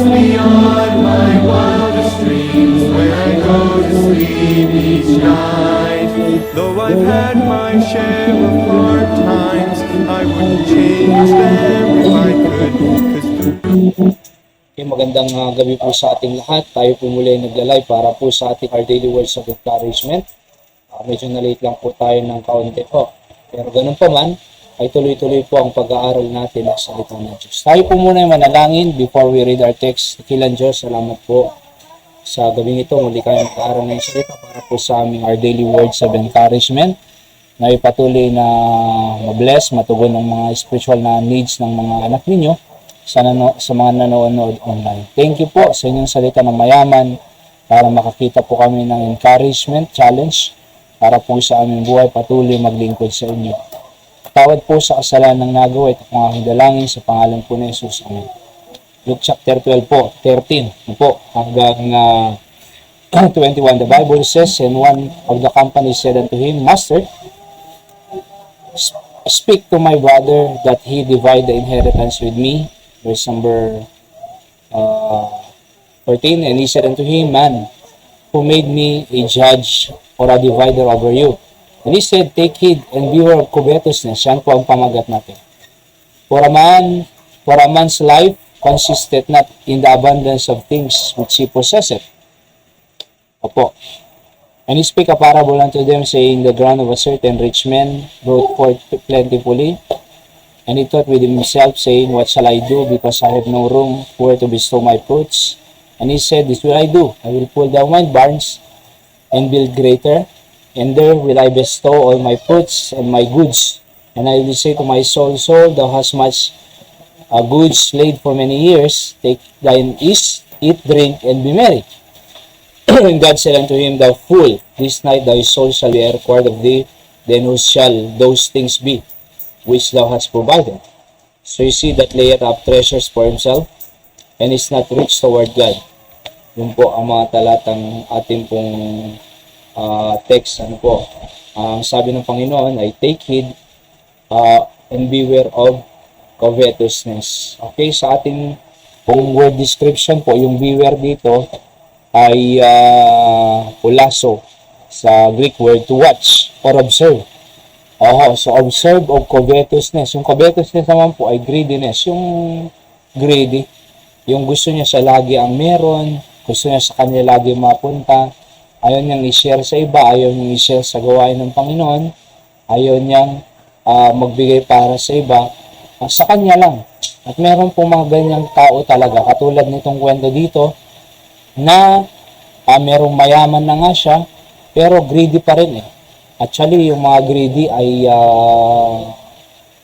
beyond my wildest dreams when I go to sleep each night. Though I've had my share of hard times, I wouldn't change them if I could. 'Cause Okay, magandang gabi po sa ating lahat. Tayo po muli nagla-live para po sa ating Our Daily Words of Encouragement. Medyo na-late lang po tayo ng kaunti po. Pero ganun pa man, ay tuloy-tuloy po ang pag-aaral natin ng salita ng Diyos. Tayo po muna yung manalangin before we read our text. Dakilan Diyos, salamat po sa gabing ito. Muli kayo mag-aaral ng salita para po sa aming Our Daily Words of Encouragement na ipatuloy na mabless, matugon ng mga spiritual na needs ng mga anak ninyo sa mga nanonood online. Thank you po sa inyong salita na mayaman para makakita po kami ng encouragement, challenge para po sa aming buhay patuloy maglingkod sa inyo. Tawad po sa kasalanang nagawa, ito pong aking dalangin sa pangalan po ni Jesus. Amen. Luke chapter 12 po, 13 po, hanggang 21. The Bible says, and one of the company said unto him, Master, speak to my brother that he divide the inheritance with me. Verse number 14, and he said unto him, Man, who made me a judge or a divider over you? And he said, Take heed and beware of covetousness. Yan po ang pamagat natin. For a man's life consisteth not in the abundance of things which he possesseth. Opo. And he spake a parable unto them, saying, The ground of a certain rich man brought forth plentifully. And he thought with himself, saying, What shall I do, because I have no room where to bestow my fruits? And he said, This will I do. I will pull down my barns and build greater, and there will I bestow all my fruits and my goods. And I will say to my soul, Soul, thou hast much goods laid for many years. Take thine ease, eat, drink, and be merry. And God said unto him, Thou fool, this night thy soul shall be required of thee. Then whose shall those things be which thou hast provided? So you see that layeth up treasures for himself, and is not rich toward God. Yun po ang mga talatang ating pong text. Ano po? Ang sabi ng Panginoon ay take heed and beware of covetousness. Okay, sa ating pong word description po, yung beware dito ay ulaso sa Greek word to watch or observe. So observe of covetousness. Yung covetousness naman po ay greediness. Yung greedy, yung gusto niya siya lagi ang meron, gusto niya sa kanya lagi mapunta, ayaw niyang i-share sa iba, ayaw niyang i-share sa gawain ng Panginoon, ayaw niyang magbigay para sa iba, sa kanya lang. At meron po mga ganyang tao talaga, katulad nitong kwento dito, na merong mayaman na nga siya, pero greedy pa rin eh. Actually, yung mga greedy ay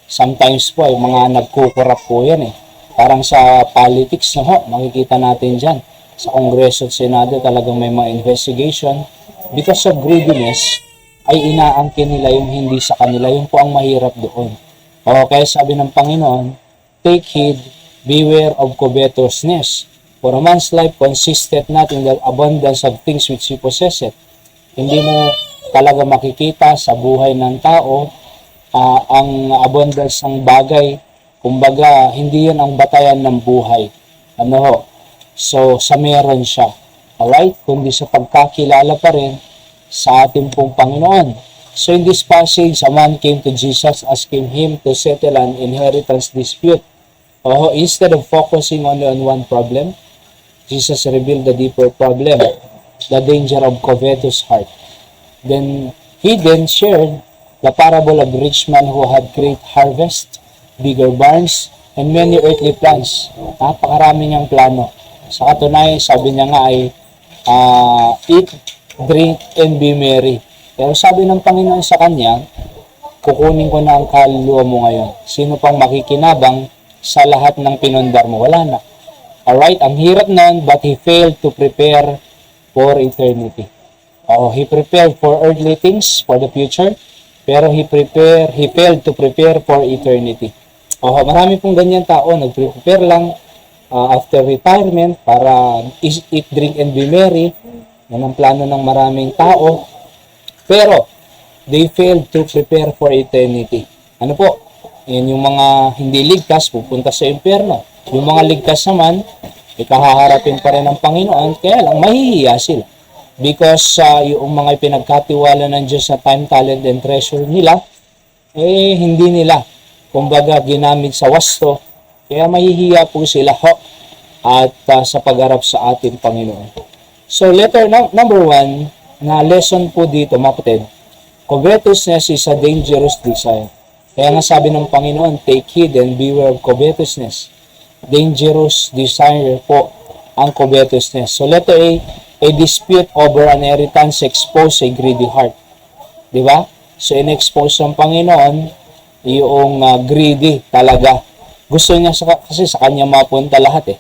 sometimes po ay mga nagkukurap po yan eh. Parang sa politics na ho, makikita natin dyan. Sa Kongreso at Senado talagang may mga investigation. Because of greediness, ay inaangkin nila yung hindi sa kanila. Yung po ang mahirap doon. Kaya sabi ng Panginoon, take heed, beware of covetousness. For a man's life consisteth not in the abundance of things which he possesseth. Hindi mo talaga makikita sa buhay ng tao ang abundance ng bagay. Kumbaga, hindi yan ang batayan ng buhay. Ano ho? So, sa meron siya. Alright? Kundi sa pagkakilala pa rin sa ating pong Panginoon. So, in this passage, a man came to Jesus, asking him to settle an inheritance dispute. Instead of focusing only on one problem, Jesus revealed the deeper problem, the danger of covetous heart. Then he shared the parable of the rich man who had great harvest, bigger barns, and many earthly plans. Napakarami niyang plano. Sa katunayan, sabi niya nga ay eat, drink, and be merry. Pero sabi ng Panginoon sa kanya, kukunin ko na ang kaluluwa mo ngayon. Sino pang makikinabang sa lahat ng pinundar mo? Wala na. Alright, ang hirap nun, but he failed to prepare for eternity. He prepared for earthly things, for the future, pero he failed to prepare for eternity. Marami pong ganyan tao, nag-prepare lang after retirement para eat, drink, and be merry. Yan ang plano ng maraming tao. Pero, they failed to prepare for eternity. Ano po? Yan yung mga hindi ligtas, pupunta sa impyerno. Yung mga ligtas naman, ikahaharapin pa rin ng Panginoon, kaya lang mahihiya sila. Because yung mga pinagkatiwala ng Diyos sa time, talent, and treasure nila, hindi nila, kumbaga, ginamit sa wasto, kaya mahihiya po sila at sa pagharap sa ating Panginoon. So, letter number 1, na lesson po dito, mga kapatid, covetousness is a dangerous desire. Kaya nga sabi ng Panginoon, take heed and beware of covetousness. Dangerous desire po ang covetousness. So, letter A dispute over an inheritance expose a greedy heart. Diba? So, in-expose ng Panginoon yung greedy talaga. Gusto niya kasi sa kanya mapunta lahat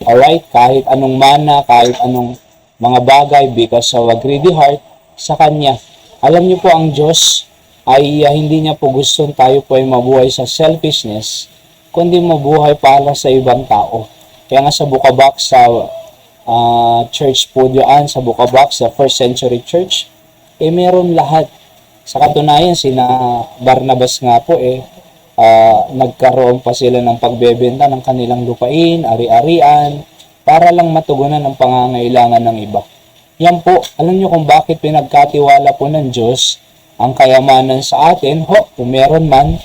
Alright? Kahit anong mana, kahit anong mga bagay because of a greedy heart sa kanya. Alam niyo po, ang Diyos ay hindi niya po gusto tayo po ay mabuhay sa selfishness, kundi mabuhay para sa ibang tao. Kaya nga sa Book of Acts, sa church po diyan, sa Book of Acts, sa first century church, meron lahat. Sa katunayan, sina Barnabas nga po nagkaroon pa sila ng pagbebenta ng kanilang lupain, ari-arian, para lang matugunan ang pangangailangan ng iba. Yan po, alam nyo kung bakit pinagkatiwala po ng Diyos ang kayamanan sa atin, kung meron man,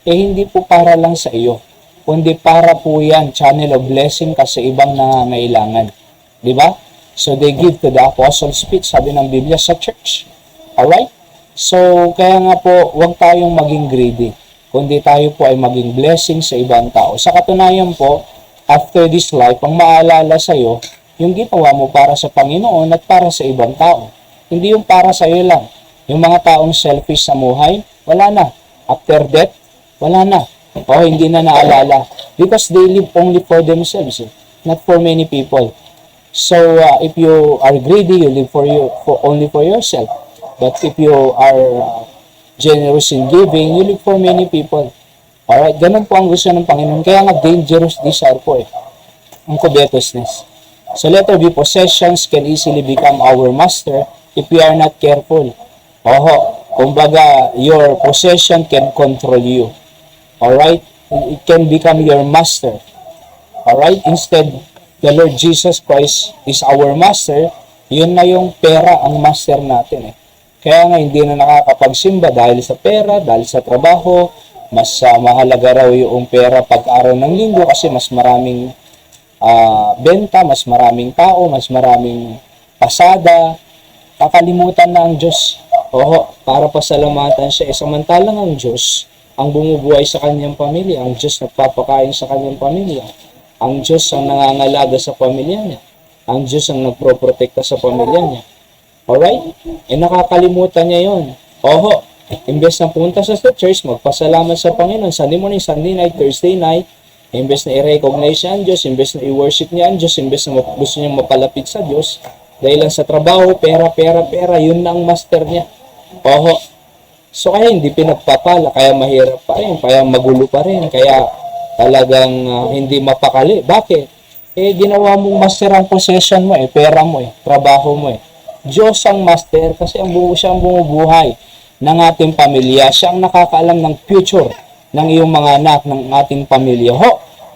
hindi po para lang sa iyo, kundi para po yan, channel of blessing kasi ibang nangangailangan. Diba? So, they give to the apostles' feet, sabi ng Biblia sa church. Alright? So, kaya nga po, huwag tayong maging greedy, kundi tayo po ay maging blessing sa ibang tao. Sa katunayan po, after this life, ang maalala sa iyo, yung ginawa mo para sa Panginoon at para sa ibang tao. Hindi yung para sa iyo lang. Yung mga taong selfish sa buhay, wala na. After death, wala na. Hindi na naalala. Because they live only for themselves, not for many people. So, if you are greedy, you live only for yourself. But if you are generous in giving, you live for many people. Alright, ganun po ang gusto ng Panginoon. Kaya nga dangerous desire po ang covetousness. So letter B, possessions can easily become our master if we are not careful. Kumbaga, your possession can control you. Alright? It can become your master. Alright? Instead, the Lord Jesus Christ is our master, yun na yung pera ang master natin Kaya nga hindi na nakakapagsimba dahil sa pera, dahil sa trabaho. Mas mahalaga raw yung pera pag-araw ng linggo kasi mas maraming benta, mas maraming tao, mas maraming pasada. Kakalimutan na ang Diyos. Para pasalamatan siya. Samantalang ang Diyos ang bumubuhay sa kanyang pamilya. Ang Diyos nagpapakain sa kanyang pamilya. Ang Diyos ang nangangalaga sa pamilya niya. Ang Diyos ang nagproprotekta sa pamilya niya. Alright? Nakakalimutan niya yun. Imbes na pumunta sa church, magpasalamat sa Panginoon, Sunday morning, Sunday night, Thursday night, imbes na i-recognize niya ang Diyos, imbes na i-worship niya ang Diyos, imbes na gusto niya mapalapit sa Diyos, dahil lang sa trabaho, pera, yun na ang master niya. So kaya hindi pinagpapala, kaya mahirap pa rin, kaya magulo pa rin, kaya talagang hindi mapakali. Bakit? Ginawa mong master ang possession mo pera mo trabaho mo Diyos ang master kasi siya ang bumubuhay ng ating pamilya. Siya ang nakakaalam ng future ng iyong mga anak, ng ating pamilya.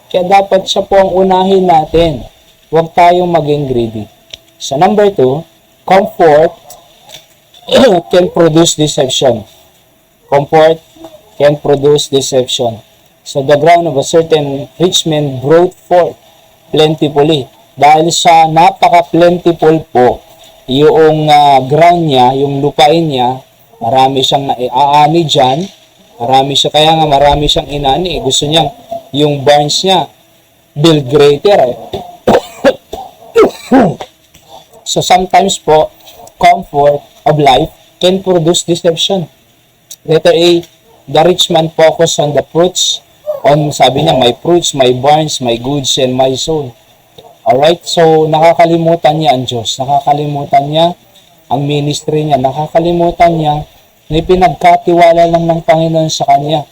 Kaya dapat siya po ang unahin natin. Huwag tayong maging greedy. So number 2, comfort can produce deception. Comfort can produce deception. So the ground of a certain rich man brought forth plentifully. Dahil sa napaka-plentiful po, yung ground niya, yung lupain niya, marami siyang naiaani dyan, kaya nga marami siyang inani. Gusto niyang yung barns niya, build greater So sometimes po, comfort of life can produce deception. Letter A, the rich man focus on the fruits, sabi niya, my fruits, my barns, my goods, and my soul. Alright, so nakakalimutan niya ang Diyos, nakakalimutan niya ang ministry niya, nakakalimutan niya na pinagkatiwala lang ng Panginoon sa kanya.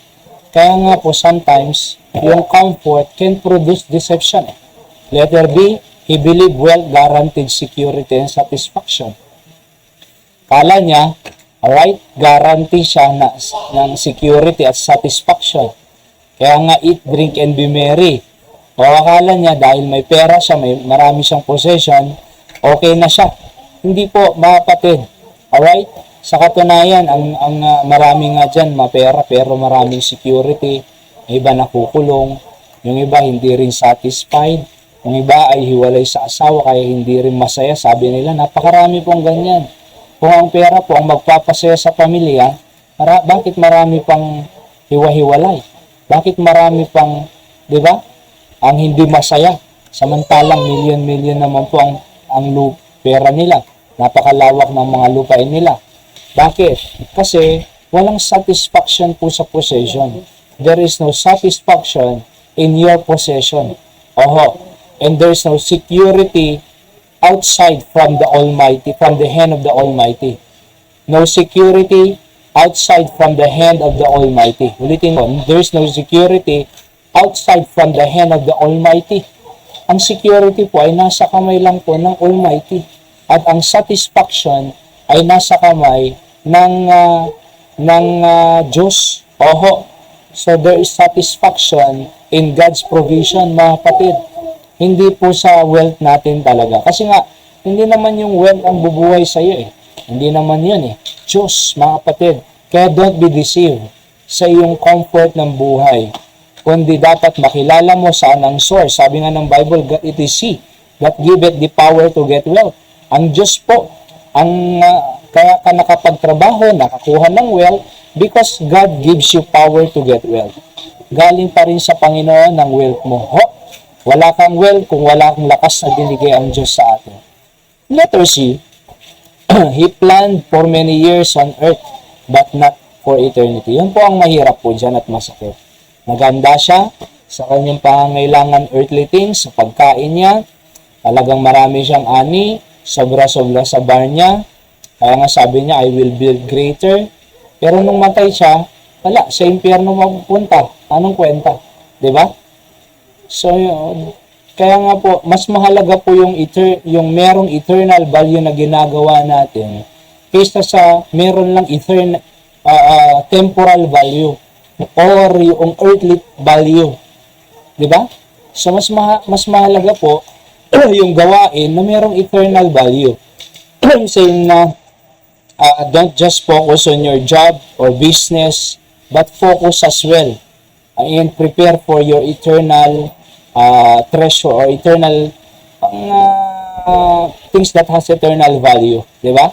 Kaya nga po sometimes, yung comfort can produce deception. Letter B, he believed wealth guaranteed security and satisfaction. Kala niya, alright, guarantee siya ng security at satisfaction. Kaya nga eat, drink, and be merry. O akala niya dahil may pera siya, may marami siyang possession, okay na siya. Hindi po, mga kapatid. Alright? Sa katunayan, ang marami nga dyan, mapera pero maraming security. Yung iba nakukulong. Yung iba hindi rin satisfied. Yung iba ay hiwalay sa asawa kaya hindi rin masaya. Sabi nila, napakarami pong ganyan. Kung ang pera po ang magpapasaya sa pamilya, bakit marami pang hiwa-hiwalay? Bakit marami pang, di ba, ang hindi masaya? Samantalang milyon-milyon naman po ang pera nila. Napakalawak ng mga lupain nila. Bakit? Kasi walang satisfaction po sa possession. There is no satisfaction in your possession. Oho. And there is no security outside from the Almighty, from the hand of the Almighty. No security outside from the hand of the Almighty. Ulitin ko, there is no security outside from the hand of the Almighty. Ang security po ay nasa kamay lang po ng Almighty. At ang satisfaction ay nasa kamay ng Diyos. Oho. So there is satisfaction in God's provision, mga kapatid. Hindi po sa wealth natin talaga. Kasi nga, hindi naman yung wealth ang bubuhay sa iyo eh. Hindi naman yun eh. Diyos, mga kapatid. Kaya don't be deceived sa iyong comfort ng buhay. Kundi dapat makilala mo saan ang source. Sabi nga ng Bible, it is He that giveth the power to get wealth. Ang Diyos po, kaya ka nakapagtrabaho, nakakuha ng wealth, because God gives you power to get wealth. Galing pa rin sa Panginoon ng wealth mo. Wala kang wealth kung wala kang lakas na binigay ang Diyos sa atin. Letter C, He planned for many years on earth, but not for eternity. Yun po ang mahirap po dyan at masakit. Naganda siya sa kanyang pangangailangan earthly things, sa pagkain niya. Talagang marami siyang ani, sobra-sobra sa bar niya. Kaya nga sabi niya, I will build greater. Pero nung matay siya, wala, sa impyerno mapupunta. Anong kwenta? Diba? So, kaya nga po, mas mahalaga po yung merong eternal value na ginagawa natin kaysa sa meron lang temporal value or yung earthly value. Diba? So, mas mahalaga po yung gawain na merong eternal value. Saying na, don't just focus on your job or business, but focus as well and prepare for your eternal treasure or eternal things that has eternal value. Diba?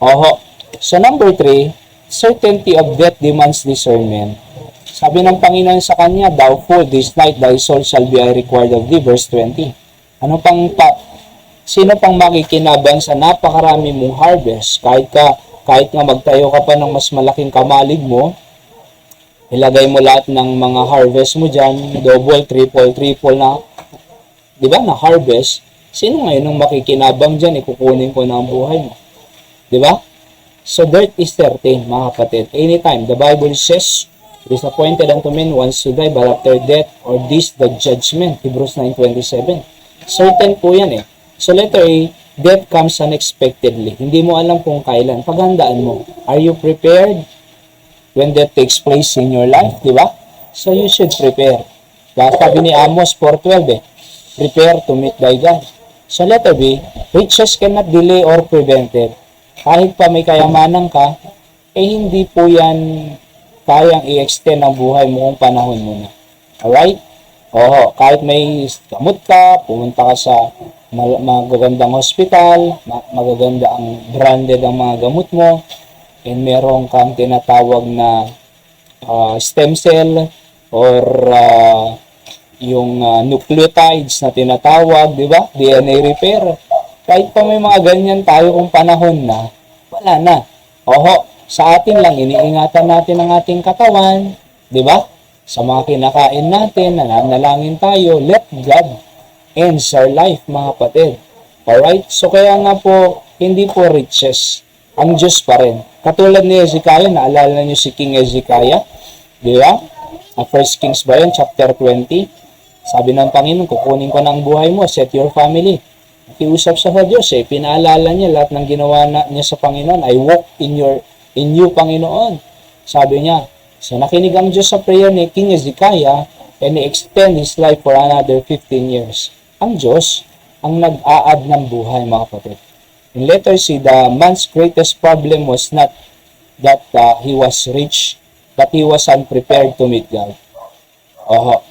Oho. So, number 3, certainty of death demands discernment. Sabi ng Panginoon sa kanya, thou fool, this night thy soul shall be required of thee. Verse 20. Sino pang makikinabang sa napakarami mong harvest? Kahit nga magtayo ka pa ng mas malaking kamalig mo, ilagay mo lahat ng mga harvest mo dyan, double, triple na, di ba, na harvest, sino ngayon ang makikinabang dyan, ikukunin ko na ang buhay mo? Di ba? So, death is certain, mga kapatid. Anytime, the Bible says, it is appointed unto men once to die, but after death, or this, the judgment. Hebrews 9:27. Certain po yan eh. So, letter A, death comes unexpectedly. Hindi mo alam kung kailan. Paghandaan mo. Are you prepared when that takes place in your life, di ba? So, you should prepare. Sabi ni Amos 4:12 prepare to meet thy God. So, letter B, riches cannot delay or prevented. Kahit pa may kayamanan ka, hindi po yan kayang i-extend ang buhay mo kung panahon mo na. Alright? Oho, kahit may gamot ka, pumunta ka sa magagandang hospital, magaganda ang branded ang mga gamot mo, and meron kang tinatawag na stem cell or yung nucleotides na tinatawag, di ba? DNA repair. Kahit pa may mga ganyan tayo kung panahon na, wala na. Oho, sa atin lang, iniingatan natin ang ating katawan, di ba? Sa mga kinakain natin, nananalangin tayo, let God ends our life, mga kapatid. Alright? So, kaya nga po, hindi po riches. Ang Diyos pa rin. Katulad ni Hezekiah, naalala niyo si King Hezekiah? Di ba? 1 Kings ba yun? Chapter 20. Sabi ng Panginoon, kukunin ko ng buhay mo, set your family. Nakiusap sa Diyos eh. Pinaalala niya lahat ng ginawa niya sa Panginoon. I walk in you, Panginoon. Sabi niya. So, nakinig ang Diyos sa prayer ni King Hezekiah and extend his life for another 15 years. Ang Diyos ang nag-a-add ng buhay, mga kapatid. In letter C, the man's greatest problem was not that he was rich, but he was unprepared to meet God. Oho.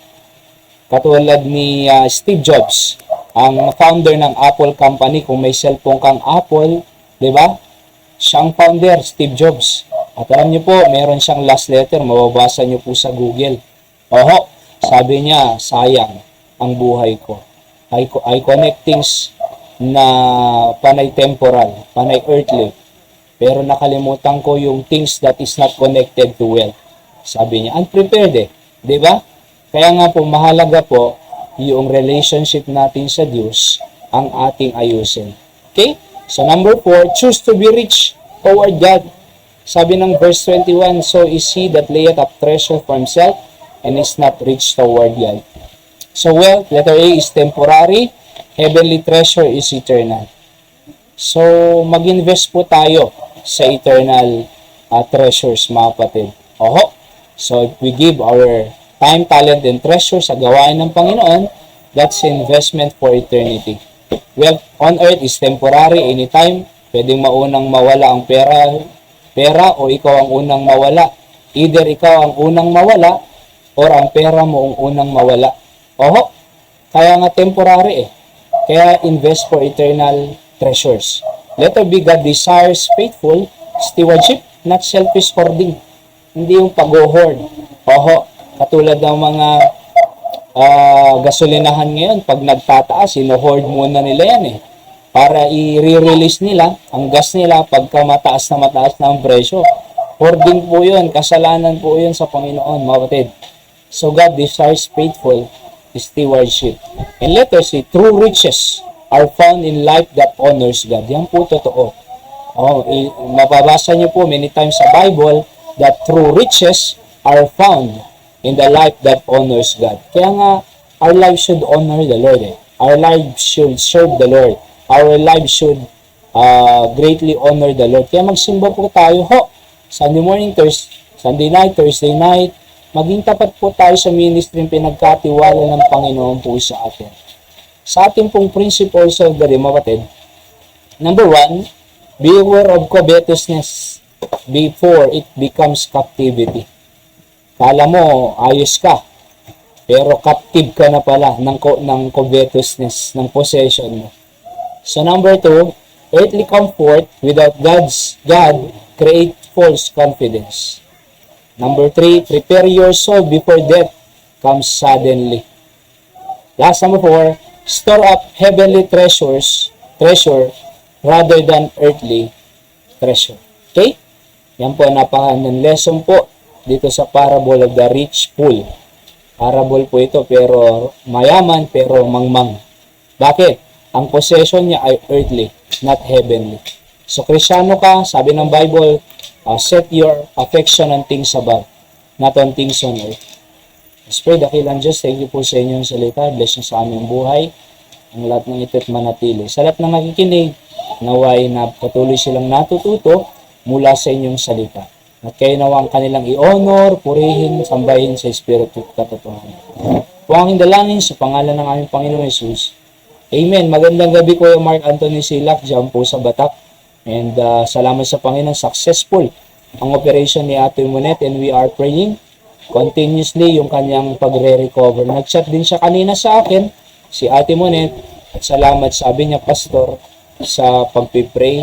Katulad ni Steve Jobs, ang founder ng Apple Company. Kung may cellphone kang Apple, di ba? Siya ang founder, Steve Jobs. At alam niyo po, meron siyang last letter, mababasa niyo po sa Google. Oho, sabi niya, sayang ang buhay ko. I connect things na panay temporal, panay earthly. Pero nakalimutan ko yung things that is not connected to wealth. Sabi niya, unprepared di ba? Kaya nga po, mahalaga po, yung relationship natin sa Diyos ang ating ayusin. Okay? So number 4, choose to be rich toward God. Sabi ng verse 21, so is he that layeth up treasure for himself and is not rich toward God. So wealth, letter A, is temporary. Heavenly treasure is eternal. So mag-invest po tayo sa eternal treasures, mga kapatid. Oho. So if we give our time, talent, and treasure sa gawain ng Panginoon, that's investment for eternity. Wealth on earth is temporary, anytime. Pwedeng maunang mawala ang pera o ikaw ang unang mawala. Either ikaw ang unang mawala or ang pera mo ang unang mawala. Oho, kaya nga temporary Kaya invest for eternal treasures. Letter B, God desires faithful stewardship, not selfish hoarding. Hindi yung pag-hoard. Oho, katulad ng mga gasolinahan ngayon, pag nagtataas, ino-hoard muna nila yan para i-release nila ang gas nila pagka mataas na ang presyo. Hoarding po yun, kasalanan po yun sa Panginoon, mga kapatid. So God desires faithful stewardship. And letter C, true riches are found in life that honors God. Yan po totoo. Mababasa niyo po many times sa Bible that true riches are found in the life that honors God. Kaya nga, our life should honor the Lord. Our life should serve the Lord. Our life should greatly honor the Lord. Kaya magsimba po tayo, Sunday morning, Sunday night, Thursday night, maging tapat po tayo sa ministry ng pinagkatiwala ng Panginoon po sa atin. Sa ating pong principles of the day, mga kapatid, number 1, beware of covetousness before it becomes captivity. Kala mo, ayos ka, pero captive ka na pala ng covetousness, ng possession mo. So number 2, earthly comfort without God create false confidence. Number 3, prepare your soul before death comes suddenly. Last, number 4, store up heavenly treasure rather than earthly treasure. Okay? Yan po, napakahandang lesson po dito sa parable of the rich fool. Parable po ito, pero mayaman, pero mangmang. Bakit? Ang possession niya ay earthly, not heavenly. So, Kristyano ka, sabi ng Bible, set your affection on things above, not on things on earth. Let's pray. Dakilang Diyos, thank you po sa inyong salita. Bless niyo sa aming buhay. Ang lahat ng ito't manatili. Sa lahat ng nakikinig, naway na patuloy silang natututo mula sa inyong salita. At kayo nawa ang kanilang i-honor, purihin, sambahin sa Espiritu at katotohanan. Po ang dalangin sa pangalan ng aming Panginoon Jesus. Amen. Magandang gabi, Kuya Mark Anthony Silak, dyan po sa Batak. And salamat sa Panginoon, successful ang operation ni Ate Monet, and we are praying continuously yung kanyang pagre-recover. Nag-chat din siya kanina sa akin, si Ate Monet, at salamat, sabi niya, Pastor, sa pagpipray,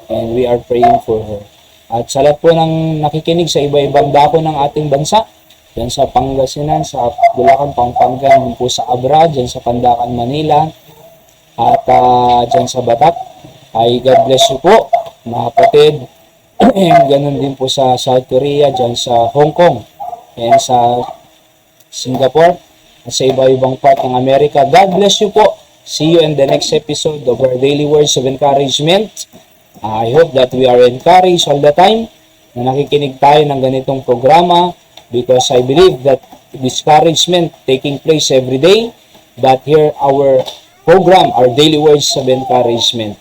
and we are praying for her. At sa lahat po ng nakikinig sa iba-ibang dako ng ating bansa, dyan sa Pangasinan, sa Bulacan, Pampanga, dyan po sa Abra, dyan sa Pandacan, Manila, at dyan sa Batak, ay God bless you po, mga kapatid. Ganun din po sa South Korea, dyan sa Hong Kong, and sa Singapore, at sa iba-ibang part ng Amerika. God bless you po. See you in the next episode of our Daily Words of Encouragement. I hope that we are encouraged all the time na nakikinig tayo ng ganitong programa, because I believe that discouragement taking place every day, but here our program, our Daily Words of Encouragement.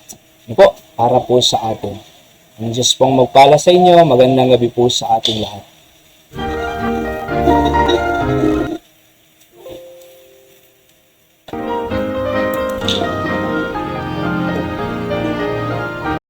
Po, para po sa atin. Ang Diyos pong magpala sa inyo. Magandang gabi po sa ating lahat. Amen.